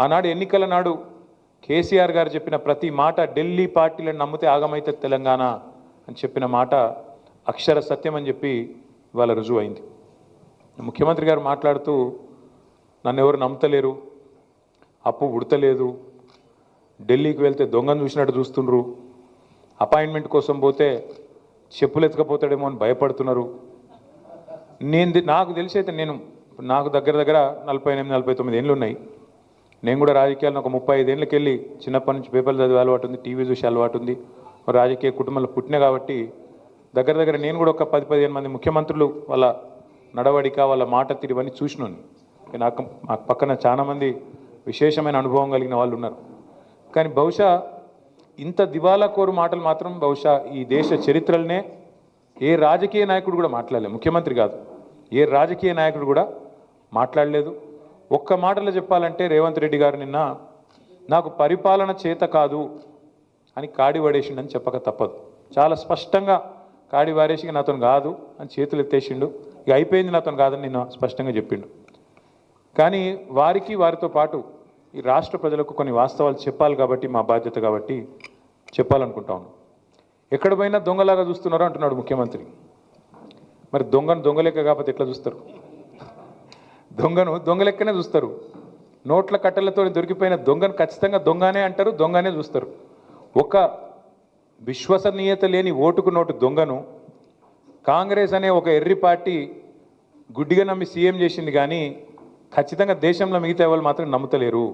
ఆనాడు ఎన్నికల నాడు కేసీఆర్ గారు చెప్పిన ప్రతి మాట ఢిల్లీ పార్టీలను నమ్మితే ఆగమైతే తెలంగాణ అని చెప్పిన మాట అక్షర సత్యం అని చెప్పి ఇవాళ రుజువు అయింది. ముఖ్యమంత్రి గారు మాట్లాడుతూ నన్ను ఎవరు నమ్మతలేరు, అప్పు ఉడతలేదు, ఢిల్లీకి వెళ్తే దొంగను చూసినట్టు చూస్తుండ్రు, అపాయింట్మెంట్ కోసం పోతే చెప్పులు ఎత్తుకపోతాడేమో అని భయపడుతున్నారు. నాకు తెలిసి అయితే నాకు దగ్గర 48-49 ఏళ్ళు ఉన్నాయి. నేను కూడా రాజకీయాలను ఒక 35 ఏళ్ళకి వెళ్ళి చిన్నప్పటి నుంచి పేపర్లు చదివే అలవాటు ఉంది, టీవీ చూసే అలవాటు ఉంది, రాజకీయ కుటుంబంలో పుట్టిన కాబట్టి దగ్గర నేను కూడా ఒక 10-15 మంది ముఖ్యమంత్రులు వాళ్ళ నడవడిక వాళ్ళ మాట తీరు ఇవన్నీ చూసినాను. నాకు పక్కన చాలామంది విశేషమైన అనుభవం కలిగిన వాళ్ళు ఉన్నారు. కానీ బహుశా ఇంత దివాలా కోరు మాటలు మాత్రం బహుశా ఈ దేశ చరిత్రలనే ఏ రాజకీయ నాయకుడు కూడా మాట్లాడలేదు. ముఖ్యమంత్రి కాదు, ఏ రాజకీయ నాయకుడు కూడా మాట్లాడలేదు. ఒక్క మాటలో చెప్పాలంటే రేవంత్ రెడ్డి గారు నిన్న నాకు పరిపాలన చేత కాదు అని కాడి పడేసిండని చెప్పక తప్పదు. చాలా స్పష్టంగా కాడి వారేసి నాతో కాదు అని చేతులు ఎత్తేసిండు. ఇక అయిపోయింది, నాతో కాదని నిన్న స్పష్టంగా చెప్పిండు. కానీ వారితో పాటు ఈ రాష్ట్ర ప్రజలకు కొన్ని వాస్తవాలు చెప్పాలి కాబట్టి మా బాధ్యత కాబట్టి చెప్పాలనుకుంటా ఉన్నాం. ఎక్కడ పోయినా దొంగలాగా చూస్తున్నారు అంటున్నాడు ముఖ్యమంత్రి. మరి దొంగలెక్క కాకపోతే ఎట్లా చూస్తారు? దొంగలెక్కనే చూస్తారు. నోట్ల కట్టలతో దొరికిపోయిన దొంగను ఖచ్చితంగా దొంగనే అంటారు, దొంగనే చూస్తారు. ఒక విశ్వసనీయత లేని ఓటుకు నోటు దొంగను కాంగ్రెస్ అనే ఒక ఎర్రి పార్టీ గుడ్డిగా నమ్మి సీఎం చేసింది, కానీ ఖచ్చితంగా దేశంలో మిగతా వాళ్ళు మాత్రం నమ్ముతలేరు.